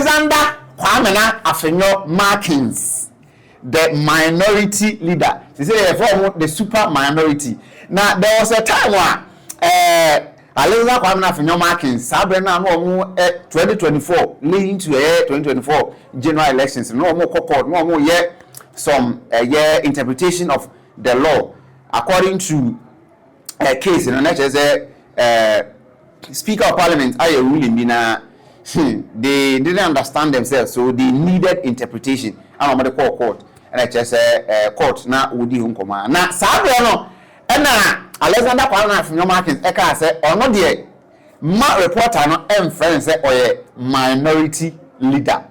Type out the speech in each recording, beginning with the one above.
Alexander Kwamena Afenyo Markins, the minority leader. They say they form the super minority. Now there was a time where Alexander Kwamena Afenyo Markins, Sabrina no 2024, leading to 2024 general elections. No more court, no more some interpretation of the law according to a case in the Speaker of Parliament. I really they didn't understand themselves, so they needed interpretation. I'm going to call court, and I just court now would you come now. Sabrina and Alexander Kwamena from your markets. Eka say or not the ma reporter no friends say or minority leader.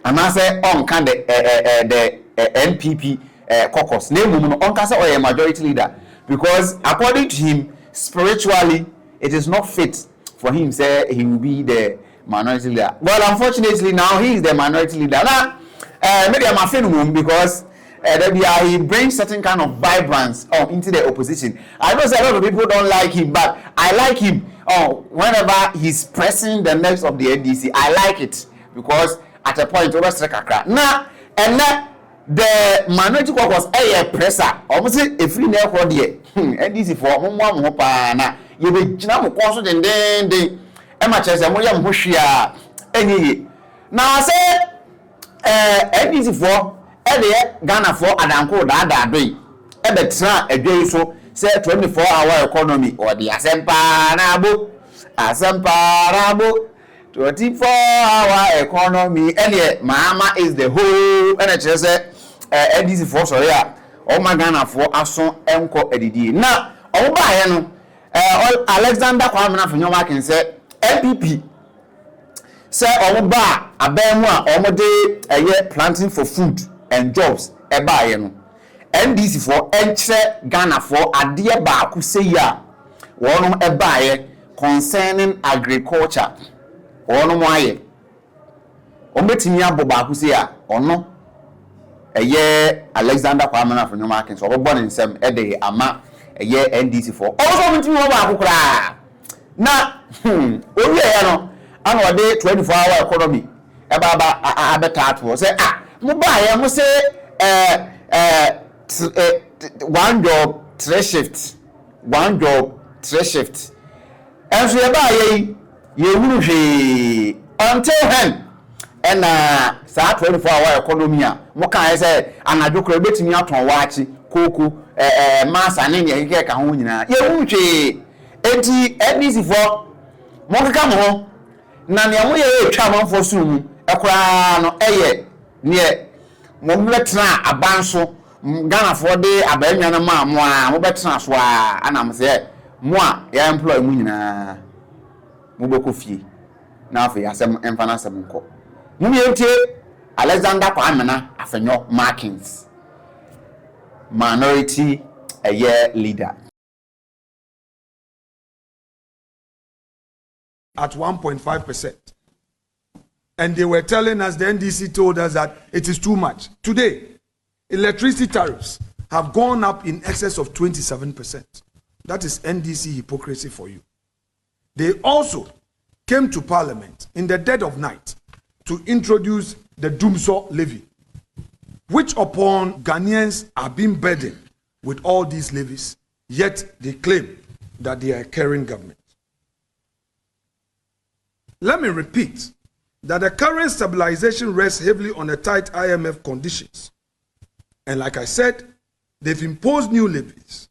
And I say on can the NPP caucus name on can say or a majority leader, because according to him spiritually it is not fit for him say he will be the minority leader. Well, unfortunately now he is the minority leader. Now maybe I'm a fan because he brings certain kind of vibrance into the opposition. I know a lot of people don't like him, but I like him. Whenever he's pressing the necks of the NDC, I like it because at a point over Kakra. Now, and now the minority caucus a presser. Obviously, if we never hold here, NDC for one na you be jina mo then Emma Chesa mo yam hoshia any. Now I say NDC for Ghana for Adanko Dada Day. Ebetra a day so say 24-hour economy or the Asempa Rabo 24-hour economy. And yet, Mahama is the whole NHS NDC for Soria. Oh my Ghana for Ason Enko Edidi. Now, Oba Alexander Kwamena from your market said MPP. Say Oba Abemwa Omode a year planting for food and jobs buy NDC for entre Ghana for adia ba ku say ya wono buy concerning agriculture wono mo aye ometimi aboba ku say ya ono Alexander Kwamena from your market so born in sem ama NDC for also metimi ba ku kra na owie ya no ana de 24-hour economy baba abeta to say Mobile, I say one job, 3 shifts. 1 job, 3 shifts. And so you will until when and 24-hour economy. What can I say? And I do credit me out on watch Coco, mass and any get a honina. You won't say NDC for more come home. Nanya we travel for soon. A crown, near Mobetra Abanso Ghana for day Abanyana Ma Mobetra Swa and I'm say moi ya employ munina Muboko fee now for Yasem Empana Samunko. Muyete Alexander Kwamena Afenyo Markins minority a year leader at 1.5%. And they were telling us, the NDC told us that it is too much. Today, electricity tariffs have gone up in excess of 27%. That is NDC hypocrisy for you. They also came to Parliament in the dead of night to introduce the Dumso levy, which upon Ghanaians are being burdened with all these levies, yet they claim that they are a caring government. Let me repeat that the current stabilization rests heavily on the tight IMF conditions. And like I said, they've imposed new levies.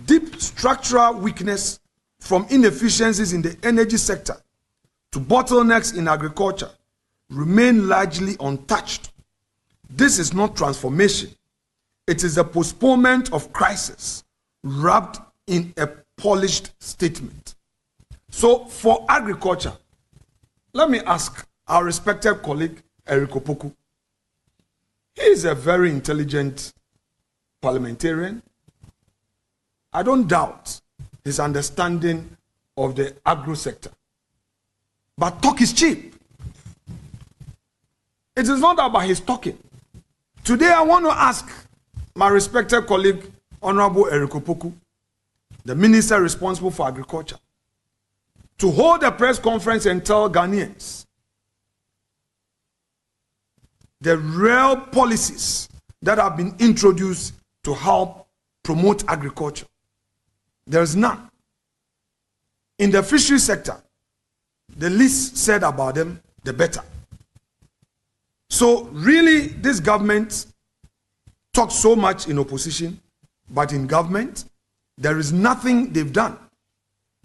Deep structural weakness from inefficiencies in the energy sector to bottlenecks in agriculture remain largely untouched. This is not transformation. It is a postponement of crisis wrapped in a polished statement. So for agriculture, let me ask our respected colleague, Eric Opoku. He is a very intelligent parliamentarian. I don't doubt his understanding of the agro sector. But talk is cheap. It is not about his talking. Today I want to ask my respected colleague, Honorable Eric Opoku, the minister responsible for agriculture, to hold a press conference and tell Ghanaians the real policies that have been introduced to help promote agriculture. There is none. In the fishery sector, the least said about them, the better. So really, this government talks so much in opposition, but in government, there is nothing they've done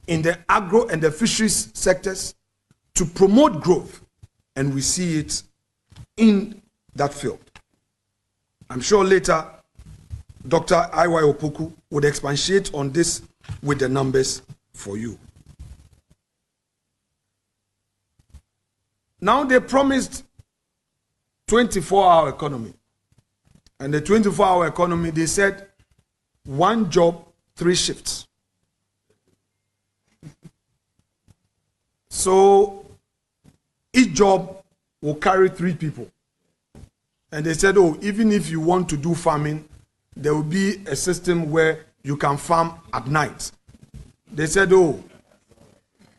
in the agro and the fisheries sectors to promote growth, and we see it in that field. I'm sure later Dr. I.Y. Opoku would expatiate on this with the numbers for you. Now they promised 24-hour economy. And the 24-hour economy, they said 1 job, 3 shifts. So each job will carry 3 people. And they said, oh, even if you want to do farming, there will be a system where you can farm at night. They said, oh,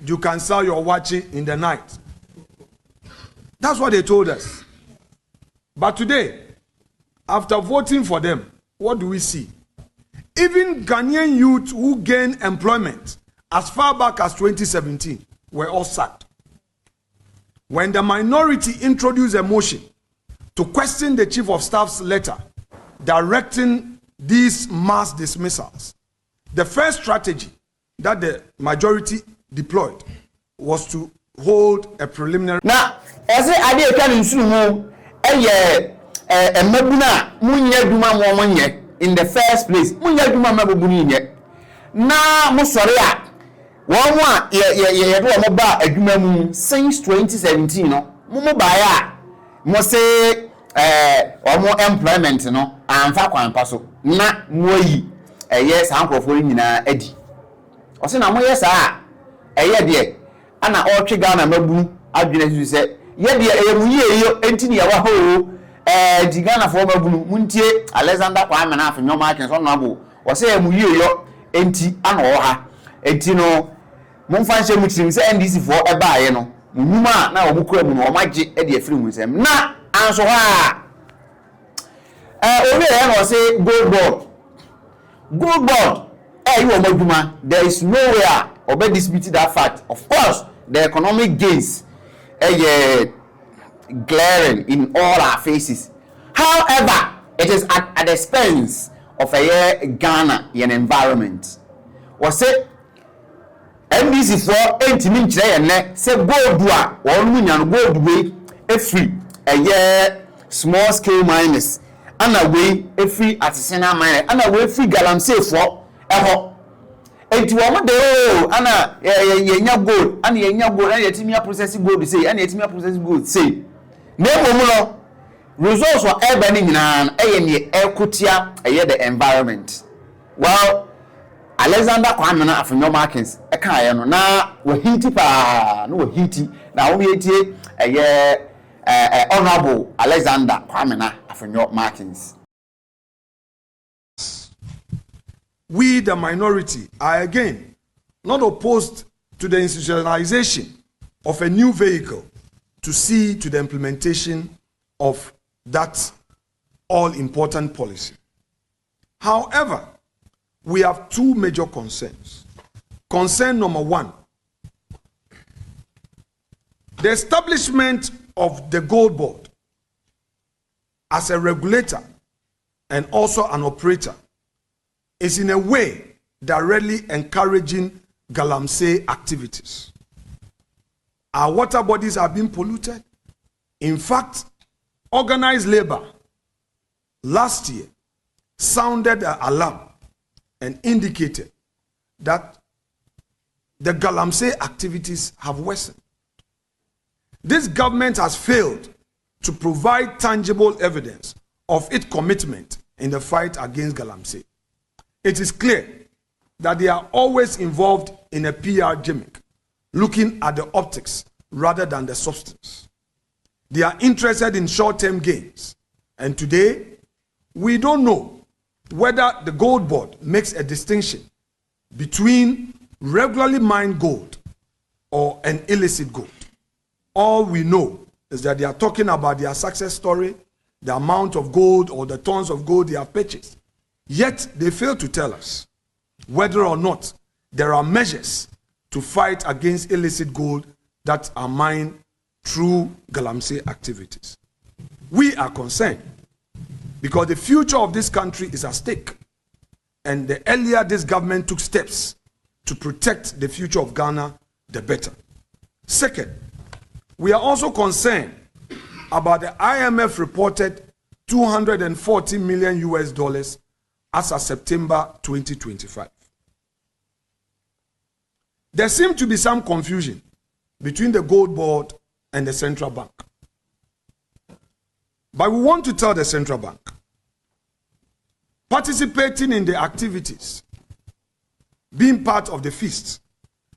you can sell your wachi in the night. That's what they told us. But today, after voting for them, what do we see? Even Ghanaian youth who gained employment as far back as 2017 were all sacked. When the minority introduced a motion to question the chief of staff's letter directing these mass dismissals, the first strategy that the majority deployed was to hold a preliminary. Now, as I did come in the first place, now Musoria, since 2017, no, Mumobaya, Mose, or more employment, no, and Fakwan Paso, na Moyi, a yes, uncle for Eddie. Or say, no, yes, a year dear, and I all Chigana Mabu, I've said, yet dear, Anthony, our whole. Tigana for Babu, Muntie, Alexander Kwame and half in your markets on Nabu, or say Muyo, Enti, and Oha, Etino, Monfanche, which is NDC for a bayano, Muma, now Mukum, or Magic Eddie Film with them. Na, answer her. Over there, I say, GoldBod. GoldBod, you are Mojuma, there is nowhere obey disputed that fact. Of course, the economic gains, glaring in all our faces. However, it is at the expense of Ghana in environment. Was it NDC for 80 minutes and say gold gold way a free small scale miners and away a free artisanal miner and away free galamsey for ever. And to one day, Anna, gold, and gold, and yet processing gold say, and yet processing gold say. No, results were burning in an Kutia, the environment. Well, Alexander Kwame from your markings, a kind now we're heaty pa, no heaty, now we honorable Alexander Kwame from your markings. We, the minority, are again not opposed to the institutionalization of a new vehicle to see to the implementation of that all-important policy. However, we have 2 major concerns. Concern number 1, the establishment of the GoldBod as a regulator and also an operator is in a way directly encouraging galamsey activities. Our water bodies are being polluted. In fact, organized labor last year sounded an alarm and indicated that the galamsey activities have worsened. This government has failed to provide tangible evidence of its commitment in the fight against galamsey. It is clear that they are always involved in a PR gimmick, looking at the optics rather than the substance. They are interested in short-term gains. And today, we don't know whether the GoldBod makes a distinction between regularly mined gold or an illicit gold. All we know is that they are talking about their success story the amount of gold or the tons of gold they have purchased. Yet they fail to tell us whether or not there are measures to fight against illicit gold that are mined through Galamsey activities. We are concerned because the future of this country is at stake. And the earlier this government took steps to protect the future of Ghana, the better. Second, we are also concerned about the IMF reported $240 million US as of September 2025. There seems to be some confusion between the GoldBod and the central bank. But we want to tell the central bank, participating in the activities, being part of the feast,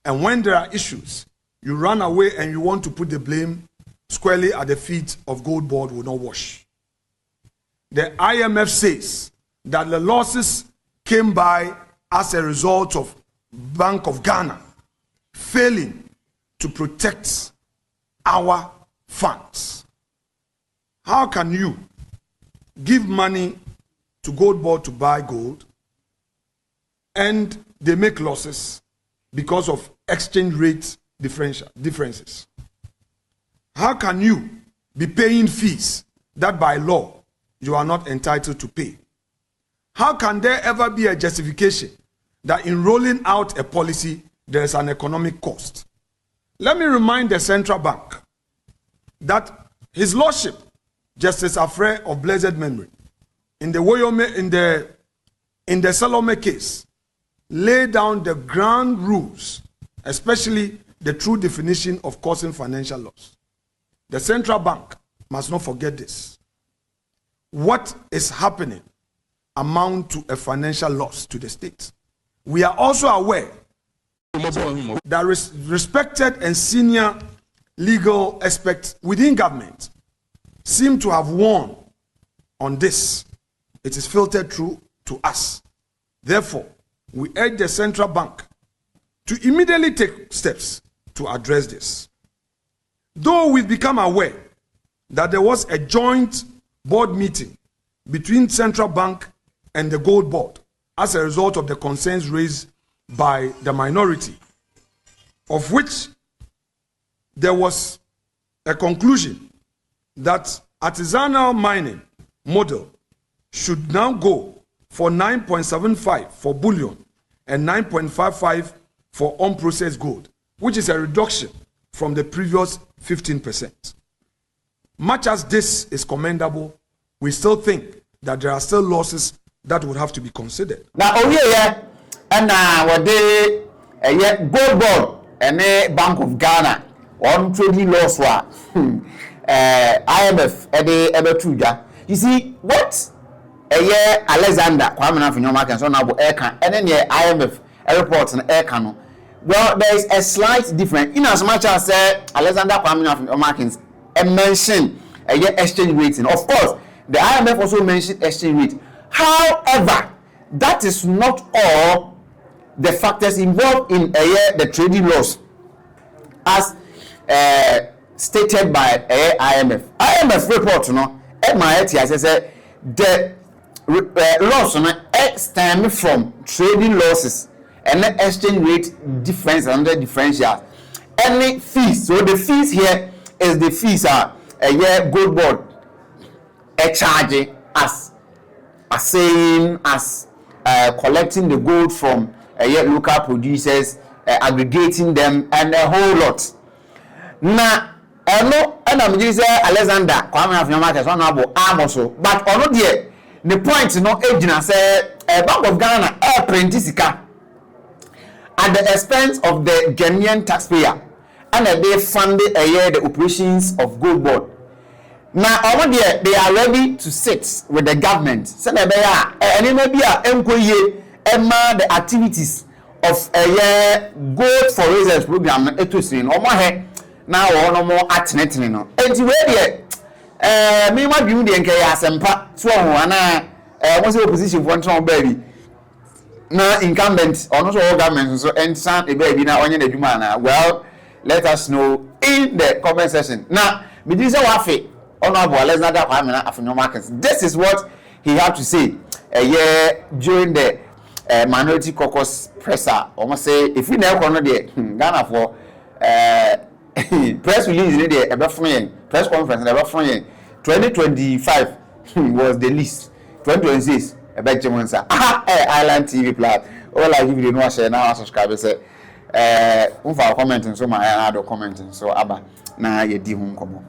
and when there are issues, you run away and you want to put the blame squarely at the feet of GoldBod will not wash. The IMF says that the losses came by as a result of Bank of Ghana failing to protect our funds. How can you give money to GoldBod to buy gold and they make losses because of exchange rate differences? How can you be paying fees that by law you are not entitled to pay? How can there ever be a justification that in rolling out a policy there is an economic cost? Let me remind the central bank that His Lordship, Justice Afre of blessed memory, in the Salome case, laid down the ground rules, especially the true definition of causing financial loss. The central bank must not forget this. What is happening amount to a financial loss to the state. We are also aware that respected and senior legal experts within government seem to have warned on this. It is filtered through to us. Therefore, we urge the central bank to immediately take steps to address this. Though we've become aware that there was a joint board meeting between central bank and the GoldBod as a result of the concerns raised by the minority, of which there was a conclusion that artisanal mining model should now go for 9.75 for bullion and 9.55 for unprocessed gold, which is a reduction from the previous 15%. Much as this is commendable, we still think that there are still losses that would have to be considered. Now, and what they GoldBod and Bank of Ghana on trading loss were IMF ever true. You see what Alexander Kwame Nafinyo so now and then IMF reports and Ekano. Well, there is a slight difference in as much as Alexander Kwame Nafinyo mentioned exchange rating. Of course, the IMF also mentioned exchange rate. However, that is not all the factors involved in the trading loss, as stated by IMF. IMF report, the loss stem from trading losses and exchange rate difference and the differentials. Any fees, so the fees here is the fees are GoldBod charging as saying as collecting the gold from local producers, aggregating them, and a whole lot. Now, and I'm just Alexander Kwame Nafinyo one about Amoso, but on the point, agent say Bank of Ghana printisika at the expense of the Ghanaian taxpayer, and they funded the operations of GoldBod. Now, they are ready to sit with the government. So they are, and maybe the activities of a gold for reserves program. Now, no more attenating. And me might be the NKS so what's the opposition for Tom Baby? Now, incumbent or not all governments, so and son a baby now on the Jumana. Well, let us know in the comment section. Now, me this is wafe. Honorable Alexander Kwame Afenyo Markins. This is what he had to say during the minority caucus presser. Almost say if we never know the Ghana for press release in the press conference never 2025 was the list. 2026 about Jamonsa. Island TV Plus. All I give you no share now subscribe say for commenting so my other commenting so aba na ye di hu nkomo.